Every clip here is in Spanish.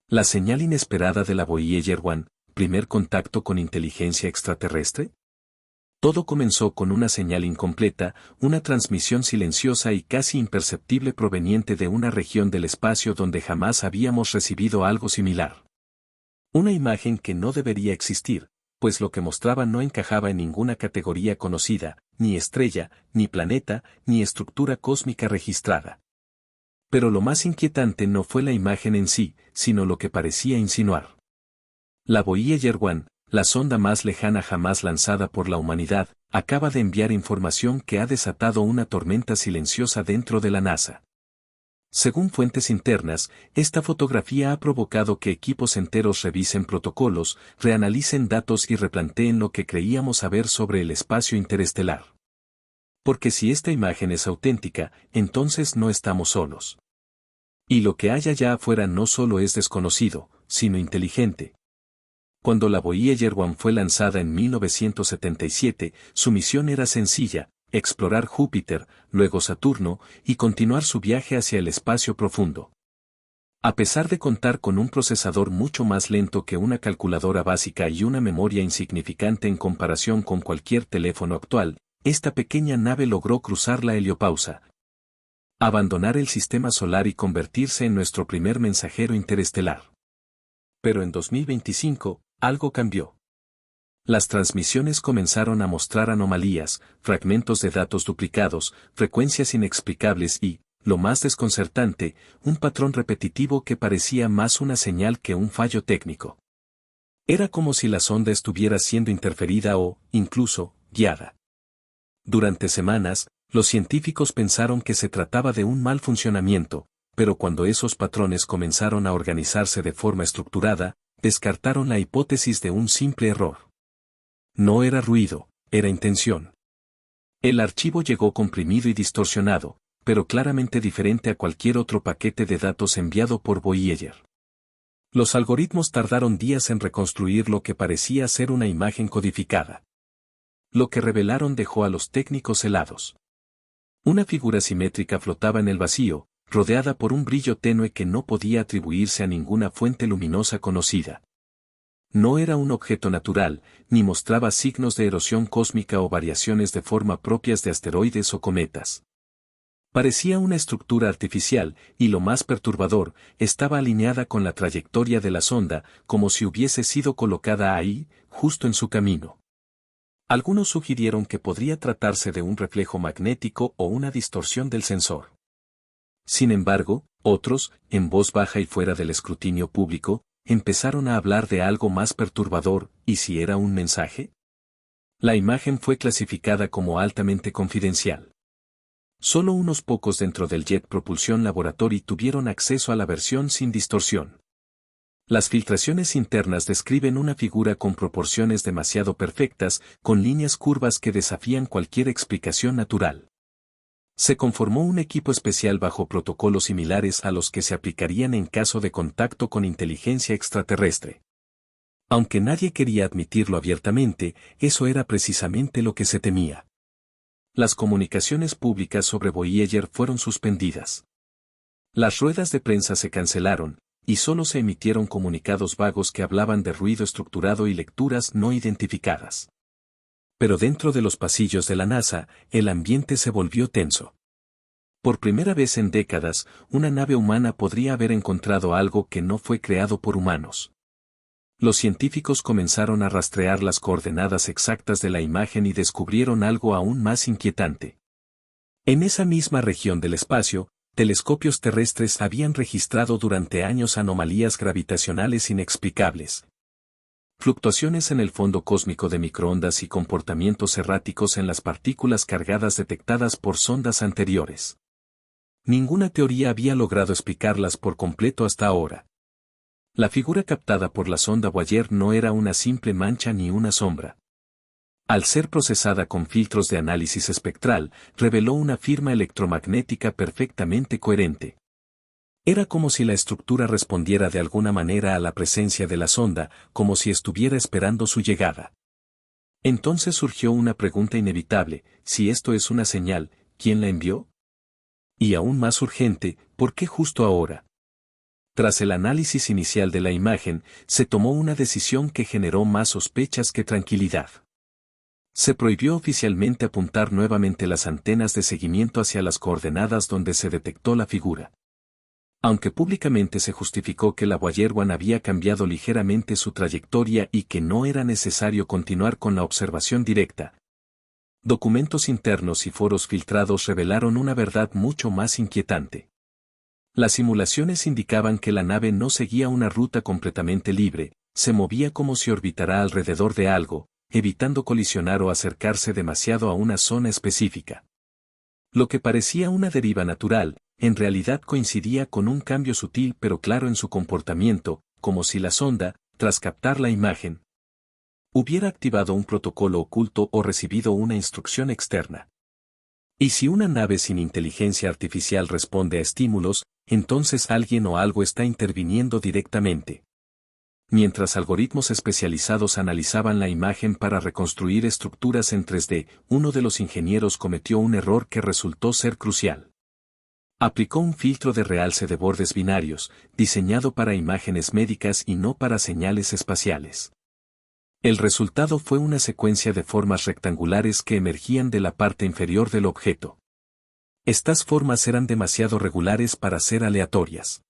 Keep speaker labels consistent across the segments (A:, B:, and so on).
A: La señal inesperada de la Voyager 1, primer contacto con inteligencia extraterrestre. Todo comenzó con una señal incompleta, una transmisión silenciosa y casi imperceptible proveniente de una región del espacio donde jamás habíamos recibido algo similar. Una imagen que no debería existir, pues lo que mostraba no encajaba en ninguna categoría conocida, ni estrella, ni planeta, ni estructura cósmica registrada. Pero lo más inquietante no fue la imagen en sí, sino lo que parecía insinuar. La Voyager 1, la sonda más lejana jamás lanzada por la humanidad, acaba de enviar información que ha desatado una tormenta silenciosa dentro de la NASA. Según fuentes internas, esta fotografía ha provocado que equipos enteros revisen protocolos, reanalicen datos y replanteen lo que creíamos saber sobre el espacio interestelar. Porque si esta imagen es auténtica, entonces no estamos solos. Y lo que hay allá afuera no solo es desconocido, sino inteligente. Cuando la Voyager 1 fue lanzada en 1977, su misión era sencilla: explorar Júpiter, luego Saturno, y continuar su viaje hacia el espacio profundo. A pesar de contar con un procesador mucho más lento que una calculadora básica y una memoria insignificante en comparación con cualquier teléfono actual, esta pequeña nave logró cruzar la heliopausa, abandonar el sistema solar y convertirse en nuestro primer mensajero interestelar. Pero en 2025, algo cambió. Las transmisiones comenzaron a mostrar anomalías, fragmentos de datos duplicados, frecuencias inexplicables y, lo más desconcertante, un patrón repetitivo que parecía más una señal que un fallo técnico. Era como si la sonda estuviera siendo interferida o, incluso, guiada. Durante semanas, los científicos pensaron que se trataba de un mal funcionamiento, pero cuando esos patrones comenzaron a organizarse de forma estructurada, descartaron la hipótesis de un simple error. No era ruido, era intención. El archivo llegó comprimido y distorsionado, pero claramente diferente a cualquier otro paquete de datos enviado por Voyager. Los algoritmos tardaron días en reconstruir lo que parecía ser una imagen codificada. Lo que revelaron dejó a los técnicos helados. Una figura simétrica flotaba en el vacío, rodeada por un brillo tenue que no podía atribuirse a ninguna fuente luminosa conocida. No era un objeto natural, ni mostraba signos de erosión cósmica o variaciones de forma propias de asteroides o cometas. Parecía una estructura artificial, y lo más perturbador, estaba alineada con la trayectoria de la sonda, como si hubiese sido colocada ahí, justo en su camino. Algunos sugirieron que podría tratarse de un reflejo magnético o una distorsión del sensor. Sin embargo, otros, en voz baja y fuera del escrutinio público, empezaron a hablar de algo más perturbador. ¿Y si era un mensaje? La imagen fue clasificada como altamente confidencial. Solo unos pocos dentro del Jet Propulsion Laboratory tuvieron acceso a la versión sin distorsión. Las filtraciones internas describen una figura con proporciones demasiado perfectas, con líneas curvas que desafían cualquier explicación natural. Se conformó un equipo especial bajo protocolos similares a los que se aplicarían en caso de contacto con inteligencia extraterrestre. Aunque nadie quería admitirlo abiertamente, eso era precisamente lo que se temía. Las comunicaciones públicas sobre Voyager fueron suspendidas. Las ruedas de prensa se cancelaron, y solo se emitieron comunicados vagos que hablaban de ruido estructurado y lecturas no identificadas. Pero dentro de los pasillos de la NASA, el ambiente se volvió tenso. Por primera vez en décadas, una nave humana podría haber encontrado algo que no fue creado por humanos. Los científicos comenzaron a rastrear las coordenadas exactas de la imagen y descubrieron algo aún más inquietante. En esa misma región del espacio, telescopios terrestres habían registrado durante años anomalías gravitacionales inexplicables. Fluctuaciones en el fondo cósmico de microondas y comportamientos erráticos en las partículas cargadas detectadas por sondas anteriores. Ninguna teoría había logrado explicarlas por completo hasta ahora. La figura captada por la sonda Voyager no era una simple mancha ni una sombra. Al ser procesada con filtros de análisis espectral, reveló una firma electromagnética perfectamente coherente. Era como si la estructura respondiera de alguna manera a la presencia de la sonda, como si estuviera esperando su llegada. Entonces surgió una pregunta inevitable: si esto es una señal, ¿quién la envió? Y aún más urgente, ¿por qué justo ahora? Tras el análisis inicial de la imagen, se tomó una decisión que generó más sospechas que tranquilidad. Se prohibió oficialmente apuntar nuevamente las antenas de seguimiento hacia las coordenadas donde se detectó la figura. Aunque públicamente se justificó que la Voyager 1 había cambiado ligeramente su trayectoria y que no era necesario continuar con la observación directa, documentos internos y foros filtrados revelaron una verdad mucho más inquietante. Las simulaciones indicaban que la nave no seguía una ruta completamente libre, se movía como si orbitara alrededor de algo, evitando colisionar o acercarse demasiado a una zona específica. Lo que parecía una deriva natural, en realidad coincidía con un cambio sutil pero claro en su comportamiento, como si la sonda, tras captar la imagen, hubiera activado un protocolo oculto o recibido una instrucción externa. Y si una nave sin inteligencia artificial responde a estímulos, entonces alguien o algo está interviniendo directamente. Mientras algoritmos especializados analizaban la imagen para reconstruir estructuras en 3D, uno de los ingenieros cometió un error que resultó ser crucial. Aplicó un filtro de realce de bordes binarios, diseñado para imágenes médicas y no para señales espaciales. El resultado fue una secuencia de formas rectangulares que emergían de la parte inferior del objeto. Estas formas eran demasiado regulares para ser aleatorias.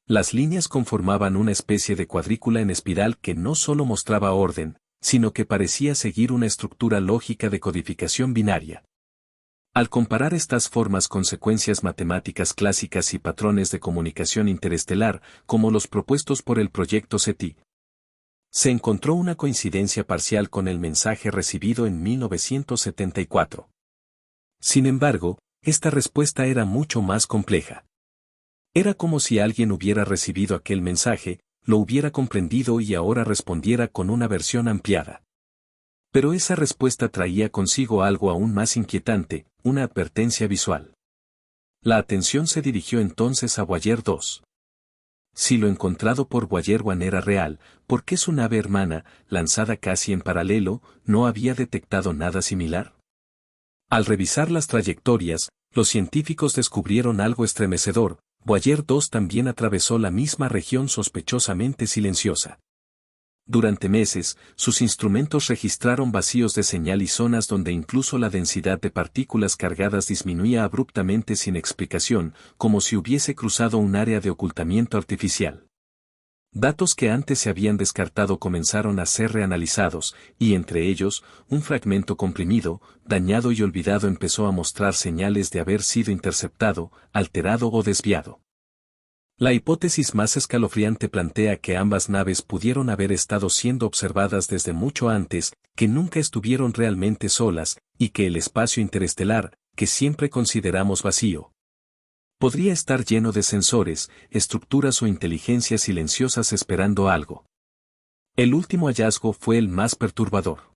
A: Las líneas conformaban una especie de cuadrícula en espiral que no solo mostraba orden, sino que parecía seguir una estructura lógica de codificación binaria. Al comparar estas formas con secuencias matemáticas clásicas y patrones de comunicación interestelar, como los propuestos por el proyecto SETI, se encontró una coincidencia parcial con el mensaje recibido en 1974. Sin embargo, esta respuesta era mucho más compleja. Era como si alguien hubiera recibido aquel mensaje, lo hubiera comprendido y ahora respondiera con una versión ampliada. Pero esa respuesta traía consigo algo aún más inquietante, una advertencia visual. La atención se dirigió entonces a Voyager 2. Si lo encontrado por Voyager 1 era real, ¿por qué su nave hermana, lanzada casi en paralelo, no había detectado nada similar? Al revisar las trayectorias, los científicos descubrieron algo estremecedor. Voyager 2 también atravesó la misma región sospechosamente silenciosa. Durante meses, sus instrumentos registraron vacíos de señal y zonas donde incluso la densidad de partículas cargadas disminuía abruptamente sin explicación, como si hubiese cruzado un área de ocultamiento artificial. Datos que antes se habían descartado comenzaron a ser reanalizados, y entre ellos, un fragmento comprimido, dañado y olvidado empezó a mostrar señales de haber sido interceptado, alterado o desviado. La hipótesis más escalofriante plantea que ambas naves pudieron haber estado siendo observadas desde mucho antes, que nunca estuvieron realmente solas, y que el espacio interestelar, que siempre consideramos vacío, podría estar lleno de sensores, estructuras o inteligencias silenciosas esperando algo. El último hallazgo fue el más perturbador.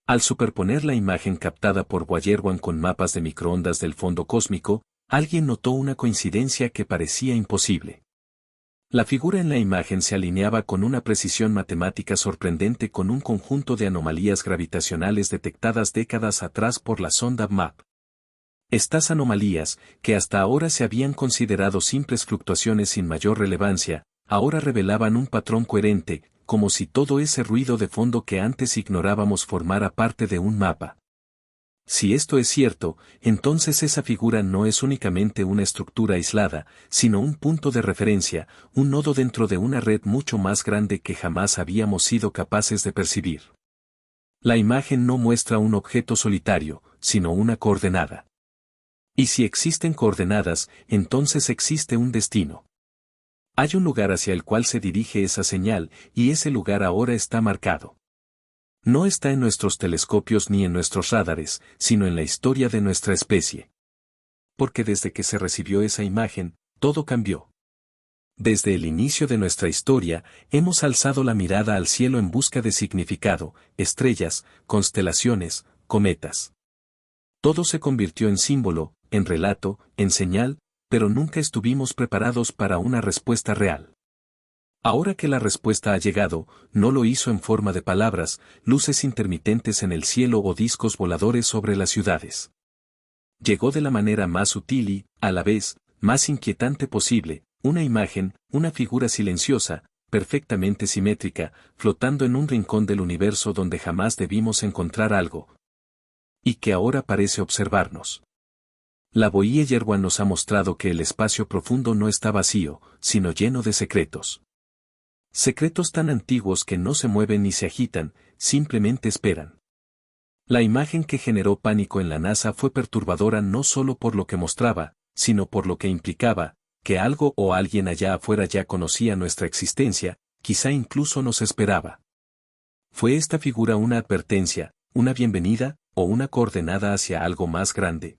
A: Al superponer la imagen captada por Voyager 1 con mapas de microondas del fondo cósmico, alguien notó una coincidencia que parecía imposible. La figura en la imagen se alineaba con una precisión matemática sorprendente con un conjunto de anomalías gravitacionales detectadas décadas atrás por la sonda MAP. Estas anomalías, que hasta ahora se habían considerado simples fluctuaciones sin mayor relevancia, ahora revelaban un patrón coherente, como si todo ese ruido de fondo que antes ignorábamos formara parte de un mapa. Si esto es cierto, entonces esa figura no es únicamente una estructura aislada, sino un punto de referencia, un nodo dentro de una red mucho más grande que jamás habíamos sido capaces de percibir. La imagen no muestra un objeto solitario, sino una coordenada. Y si existen coordenadas, entonces existe un destino. Hay un lugar hacia el cual se dirige esa señal, y ese lugar ahora está marcado. No está en nuestros telescopios ni en nuestros radares, sino en la historia de nuestra especie. Porque desde que se recibió esa imagen, todo cambió. Desde el inicio de nuestra historia, hemos alzado la mirada al cielo en busca de significado, estrellas, constelaciones, cometas. Todo se convirtió en símbolo, en relato, en señal, pero nunca estuvimos preparados para una respuesta real. Ahora que la respuesta ha llegado, no lo hizo en forma de palabras, luces intermitentes en el cielo o discos voladores sobre las ciudades. Llegó de la manera más sutil y, a la vez, más inquietante posible, Una imagen, una figura silenciosa, perfectamente simétrica, flotando en un rincón del universo donde jamás debimos encontrar algo. Y que ahora parece observarnos. La Voyager 1 nos ha mostrado que el espacio profundo no está vacío, sino lleno de secretos. Secretos tan antiguos que no se mueven ni se agitan, simplemente esperan. La imagen que generó pánico en la NASA fue perturbadora no solo por lo que mostraba, sino por lo que implicaba, que algo o alguien allá afuera ya conocía nuestra existencia, quizá incluso nos esperaba. ¿Fue esta figura una advertencia, una bienvenida, o una coordenada hacia algo más grande?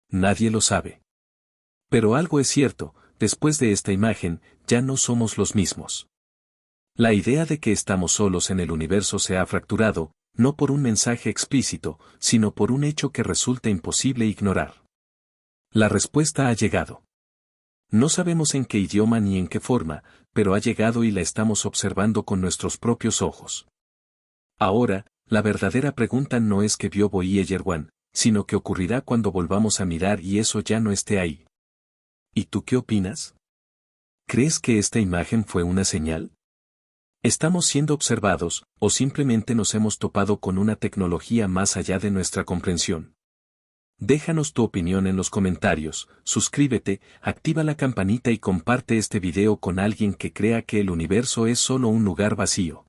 A: Nadie lo sabe. Pero algo es cierto, después de esta imagen, ya no somos los mismos. La idea de que estamos solos en el universo se ha fracturado, no por un mensaje explícito, sino por un hecho que resulta imposible ignorar. La respuesta ha llegado. No sabemos en qué idioma ni en qué forma, pero ha llegado y la estamos observando con nuestros propios ojos. Ahora, la verdadera pregunta no es qué vio Voyager 1, sino qué ocurrirá cuando volvamos a mirar y eso ya no esté ahí. ¿Y tú qué opinas? ¿Crees que esta imagen fue una señal? ¿Estamos siendo observados, o simplemente nos hemos topado con una tecnología más allá de nuestra comprensión? Déjanos tu opinión en los comentarios, suscríbete, activa la campanita y comparte este video con alguien que crea que el universo es solo un lugar vacío.